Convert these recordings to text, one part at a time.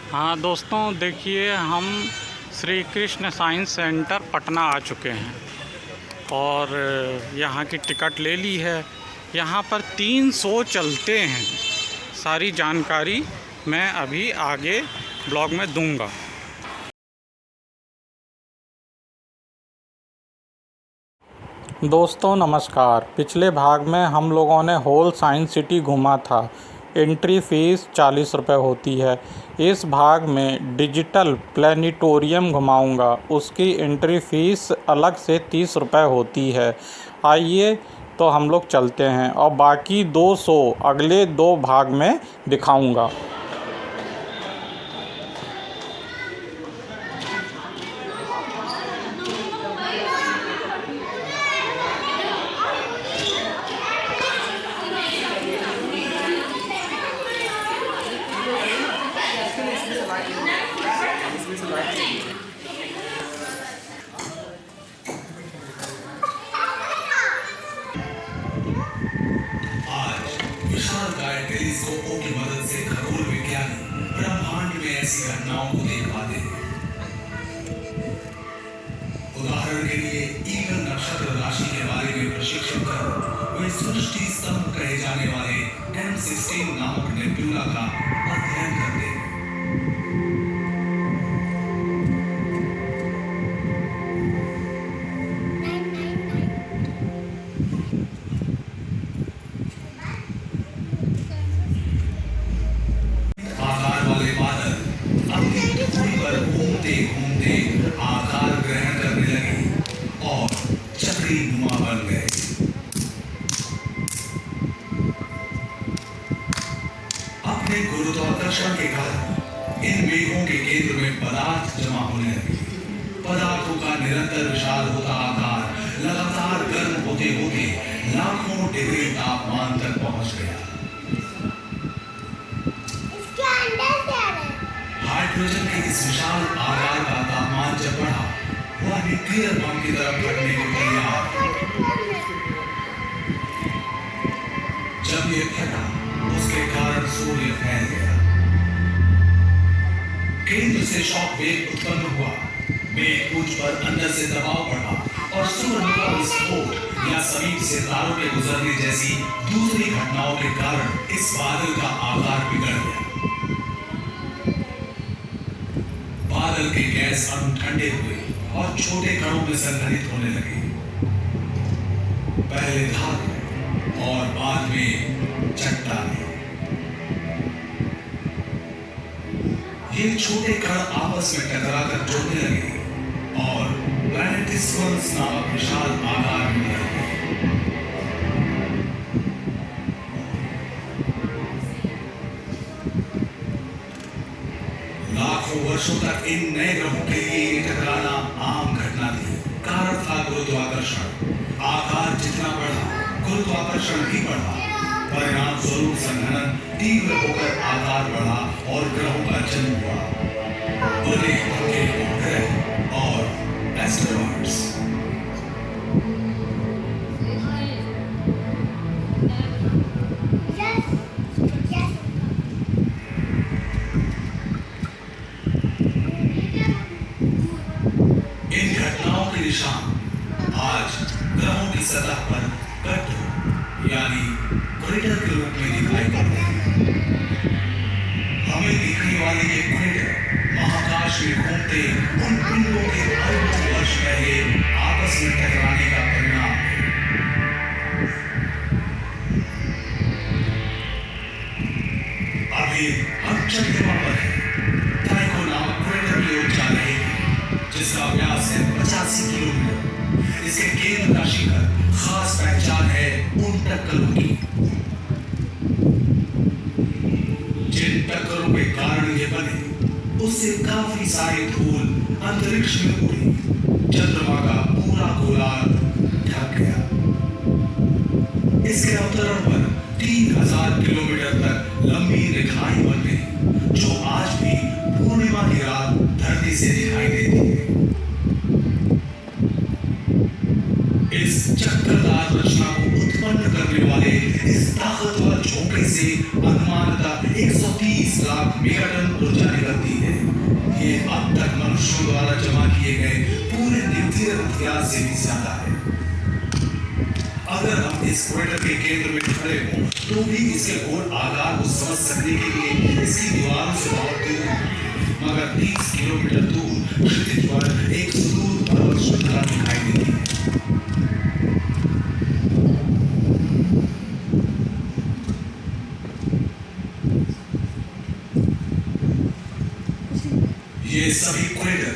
हाँ दोस्तों, देखिए हम श्री कृष्ण साइंस सेंटर पटना आ चुके हैं और यहाँ की टिकट ले ली है। यहाँ पर 3 शो चलते हैं। सारी जानकारी मैं अभी आगे ब्लॉग में दूंगा। दोस्तों नमस्कार। पिछले भाग में हम लोगों ने होल साइंस सिटी घूमा था। एंट्री फ़ीस 40 रुपये होती है। इस भाग में डिजिटल प्लेनेटोरियम घुमाऊंगा, उसकी एंट्री फ़ीस अलग से 30 रुपये होती है। आइए तो हम लोग चलते हैं और बाकी 2 शो अगले 2 भाग में दिखाऊंगा। विशालकाय टेलीस्कोपों की मदद से खगोल विज्ञानी ब्रह्मांड में ऐसी घटनाओं को देख पाते हैं। उदाहरण के लिए ईगल नक्षत्र राशि के बारे में प्रशिक्षित कर वे सृष्टि स्तंभ कहे जाने वाले M16 नामक नेबुला का अध्ययन करते हैं। घूमते आकार ग्रहण करने लगे और चक्री नुमा बन गए। अपने गुरुत्वाकर्षण के कारण इन मेघों के केंद्र में पदार्थ जमा होने लगे। पदार्थों का निरंतर विशाल होता आकार लगातार गर्म होते होते लाखों डिग्री तापमान तक पहुंच गया। हाइड्रोजन के इस विशाल आकार का तापमान जब बढ़ा, वह न्यूक्लियर बम की तरफ बढ़ने को तैयार। जब यह फटा, उसके कारण सूर्य फैल गया। केंद्र से शॉक वेव उत्पन्न हुआ, मेघ पुंज पर अंदर से दबाव बढ़ा और सुपरनोवा विस्फोट या समीप से तारों के गुजरने जैसी दूसरी घटनाओं के कारण इस बादल का आकार बिगड़ गया। बादल के गैस अणु ठंडे हुए और छोटे कणों में संघनित होने लगे। पहले धातु और बाद में चट्टानें। ये छोटे कण आपस में टकराकर जुड़ने लगे और प्लैनेटिस्मस नामक विशाल आकार में बदल गए। लाखों वर्षों तक इन नए ग्रहों के लिए ये टकराना आम घटना थी। कारण था गुरुत्वाकर्षण। आकार जितना बढ़ा, गुरुत्वाकर्षण भी बढ़ा। परिणाम स्वरूप संघनन तीव्र होकर आकार बढ़ा और ग्रहों का जन्म हुआ। बने उनके उपग्रह और एस्टेरॉइड्स। इन घटनाओं के निशान आज ग्रहों की सतह पर गड्ढों यानी क्रेटर के रूप में दिखाई पड़ते हैं। हमें दिखने वाले ये क्रेटर महाकाश में घूमते उन पिंडों के अरबों वर्ष पहले आपस में टकराने का परिणाम है। अभी हम चंद्रमा पर हैं। टाइको नामक क्रेटर की ओर जा रहे हैं, जिसका व्यास है 85 किलोमीटर। इसके केंद्र का शिखर खास पहचान है उन टक्करों की। जिन टक्करों के कारण ये बने, उससे काफी सारी धूल अंतरिक्ष में उड़ी। चंद्रमा का पूरा गोलार्ध ढक गया। इसके अवतरण पर 3000 किलोमीटर तक लंबी रेखाएं बन गई, जो आज भी पूर्णिमा की रात धरती से दिखाई देती है। इस चक्करदार रचना को उत्पन्न करने वाले इस ताकतवर झोंके से अनुमानतः 130 लाख 7 मेगाटन ऊर्जा निकलती है। ये अब तक मनुष्यों द्वारा जमा किए गए पूरे न्यूक्लियर हथियार से भी ज्यादा है। अगर हम इस क्रेटर के केंद्र में खड़े हों तो भी इसके गोल आकार को समझ सकने के लिए इसकी दीवारों से बहुत दूर है। मगर 30 किलोमीटर दूर क्षितिज पर एक सुदूर पर्वत श्रृंखला दिखाई देती है। ये सभी क्रेटर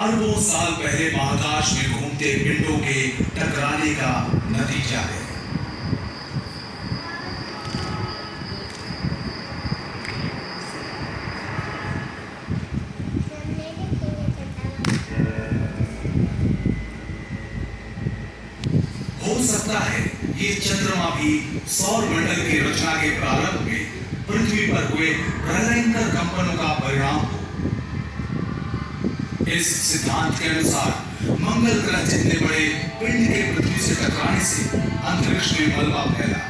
अरबों साल पहले महाकाश में घूमते पिंडों के टकराने का नतीजा है। हो सकता है ये चंद्रमा भी सौर मंडल की रचना के प्रारंभ में पृथ्वी पर हुए प्रलयंकर कंपनों का परिणाम हो। इस सिद्धांत के अनुसार मंगल ग्रह जितने बड़े पिंड के पृथ्वी से टकराने से अंतरिक्ष में मलबा फैला।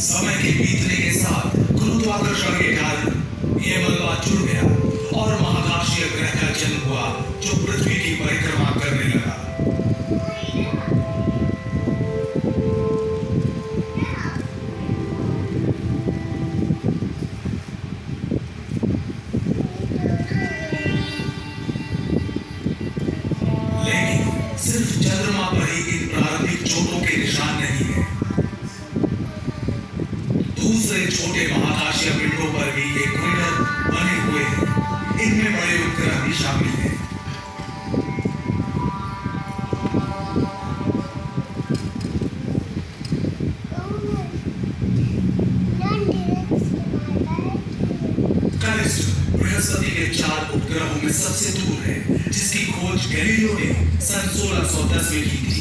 समय के बीतने के साथ गुरुत्वाकर्षण के कारण यह मलबा जुड़ गया और महाकाशीय ग्रह का जन्म हुआ जो पृथ्वी की परिक्रमा करने लगा। सिर्फ चंद्रमा पर ही इन प्रारंभिक चोटों के निशान नहीं है। दूसरे छोटे महाकाशीय पिंडों पर भी ये क्रेटर बने हुए हैं। इनमें बड़े उपग्रह भी शामिल हैं। बृहस्पति के 4 उपग्रहों में सबसे दूर है, जिसकी खोज गैलीलियो ने सन 1610 में की थी।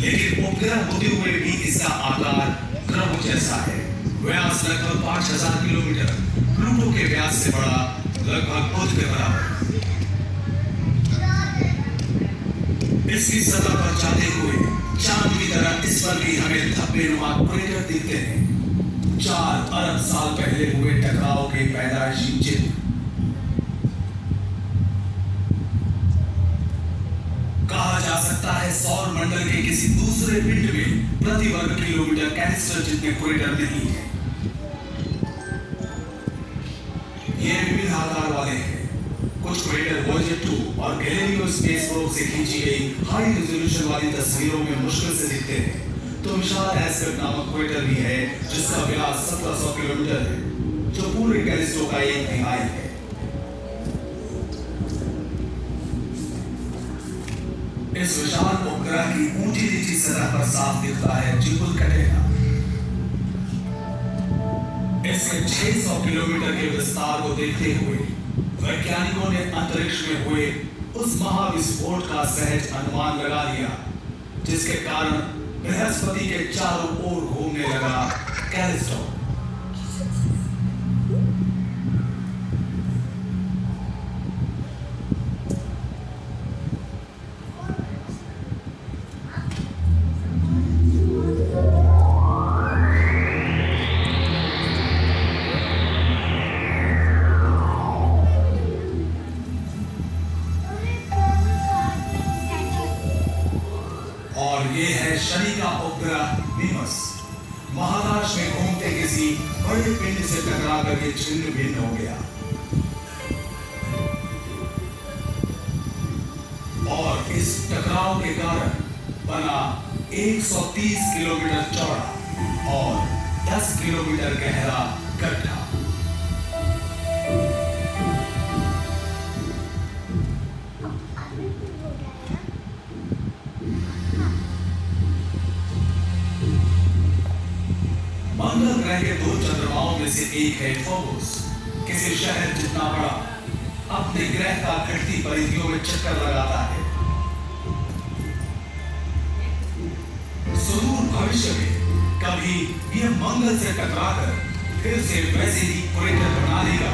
लेकिन उपग्रह होते हुए भी इसका आकार ग्रहों जैसा है। व्यास लगभग 5000 किलोमीटर, प्लूटो के व्यास से बड़ा, लगभग बुध के बराबर। इसकी सतह पर जाते हुए चांद की तरह इस पर भी हमें धब्बेनुमा क्रेटर दिखते हैं। 4 अरब साल पहले हुए टकराव के पैदाइशी चिन्ह। कहा जा सकता है सौर मंडल के किसी दूसरे पिंड में प्रति वर्ग किलोमीटर कैनिस्टर जितने क्रेटर नहीं है। ये विविध आकार वाले हैं। कुछ क्रेटर वॉयेजर 2 और गैलीलियो स्पेस प्रोब से खींची गई हाई रेजोल्यूशन वाली तस्वीरों में मुश्किल से दिखते हैं। तो विशाल एस्पेक्ट नामक क्रेटर भी है जिसका व्यास 1700 किलोमीटर है, जो पूरे कैलिस्टो का 1/3 है। इस विशाल उपग्रह की ऊंची नीची सतह पर साफ दिखता है जिबुल कैटेना। इसके 600 किलोमीटर के विस्तार को देखते हुए वैज्ञानिकों ने अंतरिक्ष में हुए उस महाविस्फोट का सहज अनुमान लगा लिया, जिसके कारण बृहस्पति के चारों ओर घूमने लगा कैलिस्टो। और ये है शनि का उपग्रह नीमस। महाकाश में घूमते किसी बड़े पिंड से टकरा कर ये छिन्न भिन्न हो गया और इस टकराव के कारण बना 130 किलोमीटर चौड़ा और 10 किलोमीटर गहरा गड्ढा। मंगल ग्रह के 2 चंद्रमाओं में से एक है फोबोस। किसी शहर जितना बड़ा अपने ग्रह का घटती परिधियों में चक्कर लगाता है। सुदूर भविष्य में कभी यह मंगल से टकराकर फिर से वैसे ही क्रेटर बना लेगा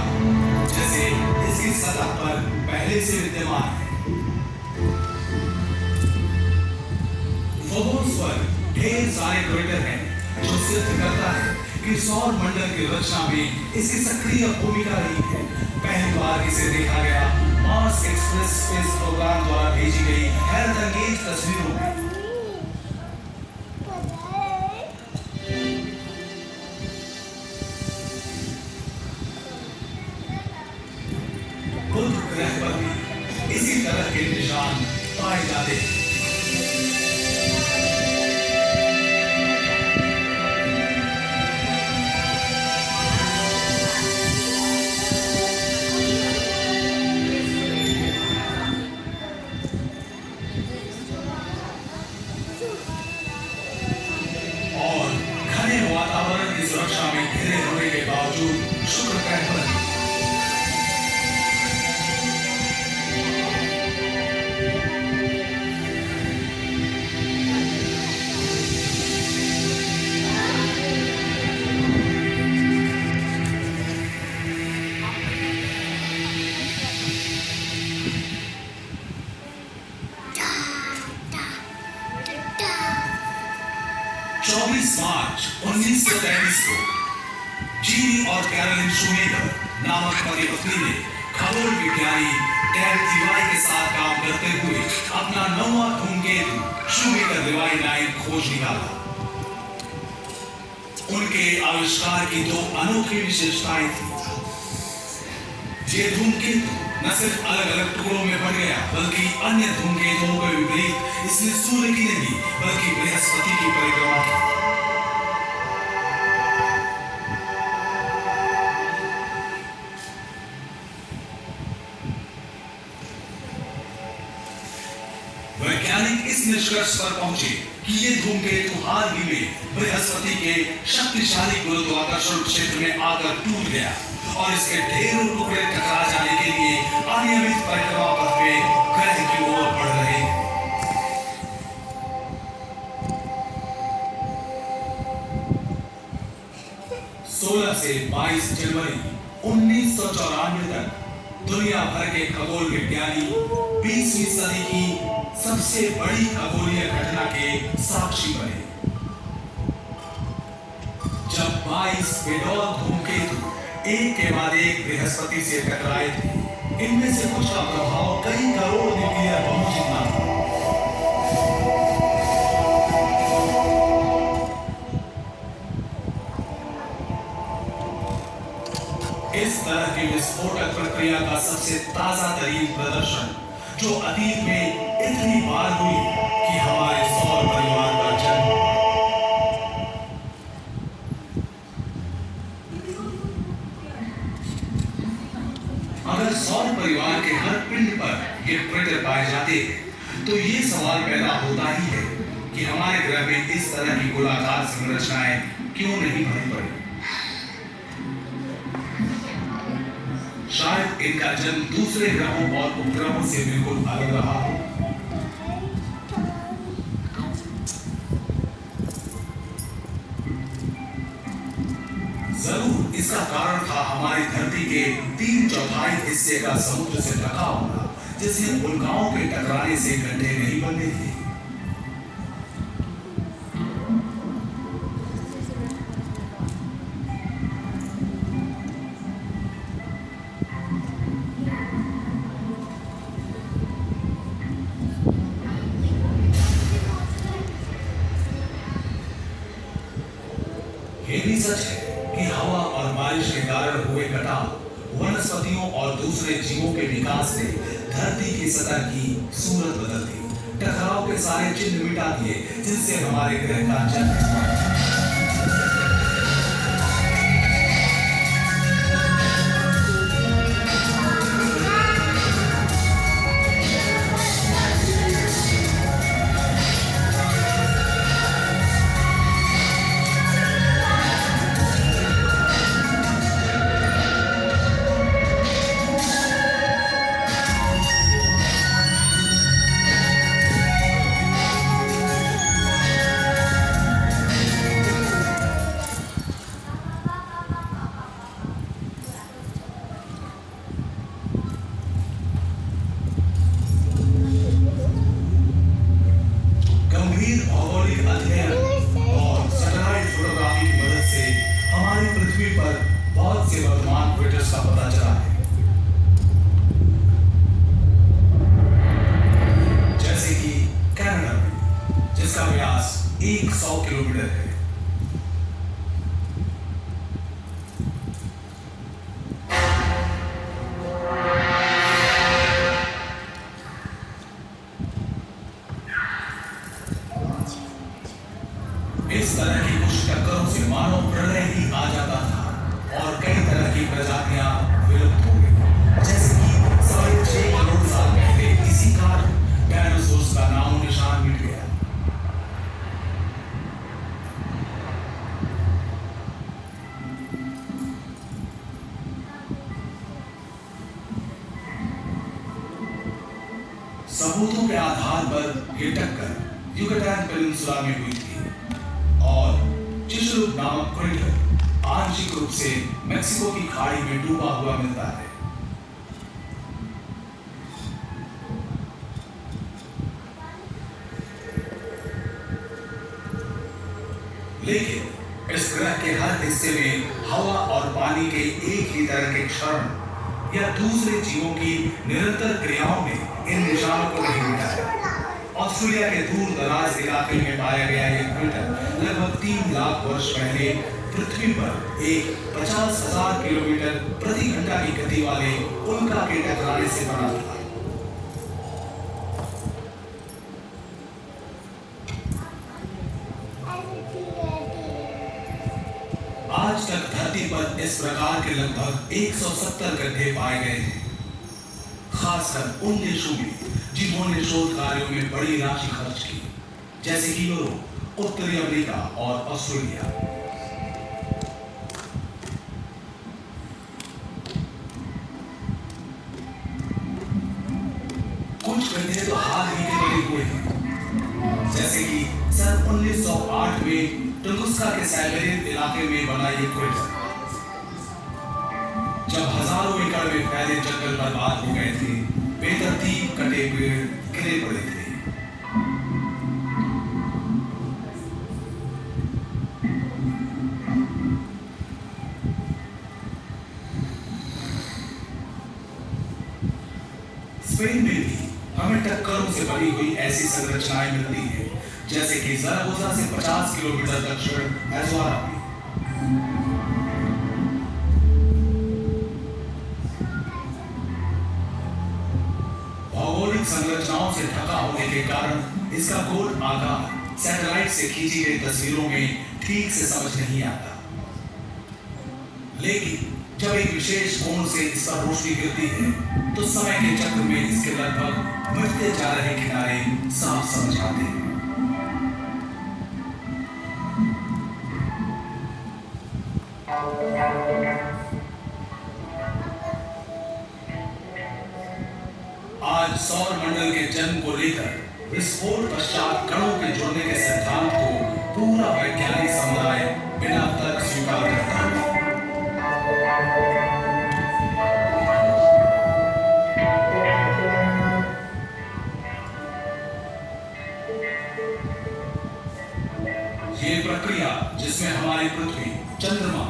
जैसे इसकी सतह पर पहले से विद्यमान है। फोबोस पर ढेर सारे क्रेटर हैं जो सिद्ध करता है कि सौर मंडल की रचना में इसकी सक्रिय भूमिका रही है। पहली बार इसे देखा गया मार्स एक्सप्रेस स्पेस प्रोग्राम द्वारा भेजी गई हैरतअंगेज तस्वीरों में। बुध ग्रह पर भी इसी तरह के निशान पाए जाते हैं। और घने वातावरण की सुरक्षा में घिरे होने के बावजूद शुक्र ग्रह पर मार्च 1933 को जीनी और कैरोलिन शूमेकर नामक पति पत्नी ने खगोल विज्ञानी डैविड लीवाई के साथ काम करते हुए अपना 9वां धूमकेतु शूमेकर लीवाई 9 खोज निकाला। उनके आविष्कार की दो अनोखी विशेषताएं थी। ये धूमकेतु न सिर्फ अलग अलग टुकड़ों में बन गया, बल्कि अन्य धूमकेतुओं के विपरीत इसने सूर्य की नहीं बल्कि बृहस्पति की परिक्रमा की। वैज्ञानिक इस निष्कर्ष पर पहुंचे कि ये धूमकेतु हाल ही में बृहस्पति के शक्तिशाली गुरुत्वाकर्षण क्षेत्र में आकर टूट गया और इसके ढेरों टुकड़े टकरा जाने के लिए अनियमित परिक्रमा पथ पे ग्रह की ओर बढ़ रहे हैं। 16 से 22 जनवरी 1994 तक दुनिया भर के खगोल विज्ञानी 20वीं सदी की सबसे बड़ी खगोलीय घटना के साक्षी बने, जब 22 बेडौल धूमकेतु एक के बाद एक बृहस्पति से टकराए थे। इनमें से कुछ का प्रभाव कई करोड़ न्यूक्लियर बम जितना था। इस तरह की विस्फोटक प्रक्रिया का सबसे ताजा तरीन प्रदर्शन जो अतीत में इतनी बार हुई कि हमारे सौर परिवार का जन्म हुआ। अगर सौर परिवार के हर पिंड पर ये क्रेटर पाए जाते तो ये सवाल पैदा होता ही है कि हमारे ग्रह में इस तरह की गोलाकार संरचनाएं क्यों नहीं भरी पड़ी। शायद इनका जन्म दूसरे ग्रहों और उपग्रहों से बिल्कुल अलग रहा हो। जरूर इसका कारण था हमारी धरती के 3/4 हिस्से का समुद्र से ढका होना, जिससे उल्काओं के टकराने से गड्ढे नहीं बनते थे। ये भी सच है कि हवा और बारिश के कारण हुए कटाव वनस्पतियों और दूसरे जीवों के विकास ने धरती की सतह की सूरत बदल दी, टकराव के सारे चिन्ह मिटा दिए जिनसे हमारे ग्रह का जन्म हुआ। पर बहुत से वर्तमान क्रेटर्स का पता चला है, जैसे कि कनाडा में, जिसका व्यास 100 किलोमीटर है। इस तरह की कुछ टक्करों से मानव प्रलय ही आ जाता था और कई तरह की प्रजातियां विलुप्त हो गई, जैसे कि 6.5 करोड़ साल पहले इसी कारण डायनासोर्स का नामो निशान मिट गया। सबूतों के आधार पर यह टक्कर युकातान पेनिनसुला में हुई थी और चिशलुक नामक क्रेटर आंशिक रूप से मेक्सिको की खाड़ी में डूबा हुआ मिलता है। लेकिन इस ग्रह के हर हिस्से में हवा और पानी के एक ही तरह के क्षरण या दूसरे जीवों की निरंतर क्रियाओं ने इन निशानों को नहीं मिटाया। ऑस्ट्रेलिया के दूर दराज इलाके में पाया गया यह क्रेटर लगभग 3 लाख वर्ष पहले पृथ्वी पर एक 50,000 किलोमीटर प्रति घंटा की गति वाले उल्का के टकराने से बना था। आज तक धरती पर इस प्रकार के लगभग 170 गड्ढे पाए गए हैं, खासकर उन देशों में जिन्होंने शोध कार्यों में बड़ी राशि खर्च की, जैसे कि यूरोप, उत्तरी अमेरिका और ऑस्ट्रेलिया। कुछ गड्ढे तो हाल ही के बने हुए हैं, जैसे कि सन 1908 में टुंगुस्का के साइबेरियन इलाके में बना ये क्रेटर, जब हजारों एकड़ में फैले जंगल बर्बाद हो गए थे, बेतरतीब कटे पेड़ गिरे पड़े थे। स्पेन में भी हमें टक्करों से बनी हुई ऐसी संरचनाएं मिलती हैं, जैसे कि ज़रागोजा से 50 किलोमीटर दक्षिण एज़ोरा में। भौगोलिक संरचनाओं से ढका होने के कारण इसका गोल आकार सैटेलाइट से खींची गई तस्वीरों में ठीक से समझ नहीं आता, लेकिन जब एक विशेष कोण से इस पर रोशनी गिरती है तो समय के चक्र में इसके लगभग मिटते जा रहे किनारे साफ समझ आते हैं। आज सौर मंडल के जन्म को लेकर विस्फोट पश्चात कणों के जुड़ने के सिद्धांत को पूरा वैज्ञानिक समुदाय बिना तर्क स्वीकार करता है। ये प्रक्रिया जिसमें हमारी पृथ्वी, चंद्रमा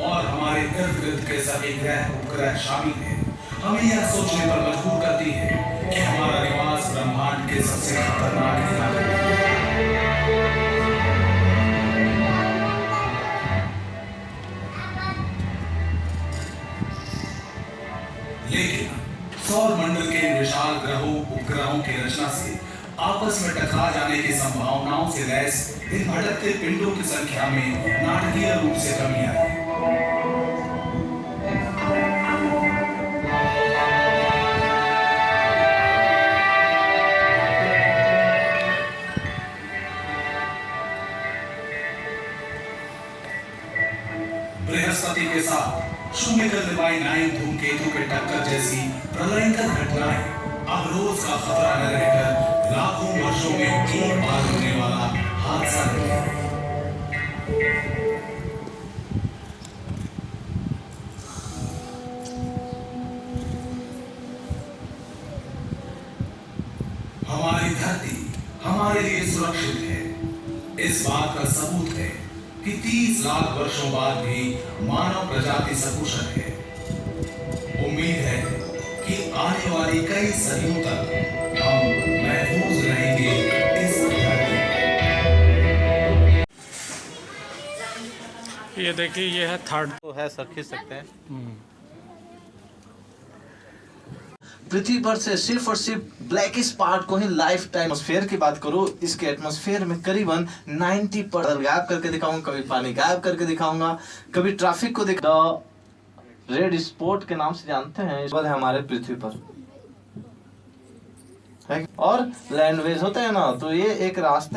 और हमारे इर्द गिर्द के सभी ग्रह उपग्रह शामिल हैं, हमें यह सोचने पर मजबूर करती है कि हमारा निवास ब्रह्मांड के सबसे खतरनाक इलाके में है। लेकिन सौर मंडल के विशाल ग्रहों उपग्रहों की रचना से आपस में टकरा जाने की संभावनाओं से लैस इन भटकते पिंडों की संख्या में नाटकीय रूप से कमी आई है। बृहस्पति के साथ शुमेकर लेवाई 9 धूमकेतु के टक्कर जैसी प्रलयंकर घटनाएं अब रोज का खतरा न रहकर लाखों वर्षों में एक बार होने वाला हादसा है। हमारी धरती हमारे लिए सुरक्षित है। इस बात का सबूत है कि 30 लाख वर्षों बाद भी मानव प्रजाति सकुशल है। उम्मीद है कि आने वाली कई सदियों तक हम महफूज रहेंगे इस धरती पर। ये देखिए, ये है थर्ड। तो है सर, खींच सकते हैं। पृथ्वी पर से सिर्फ और सिर्फ ब्लैकिश पार्ट को ही लाइफ टाइम एटमॉस्फेयर की बात करूं, इसके एटमॉस्फेयर में करीबन 90% गायब करके दिखाऊंगा, कभी पानी गायब करके दिखाऊंगा, कभी ट्रैफिक को दिखा। रेड स्पॉट के नाम से जानते हैं, इस बार है हमारे पृथ्वी पर है। और लैंडवेज होते हैं ना, तो ये एक रास्ते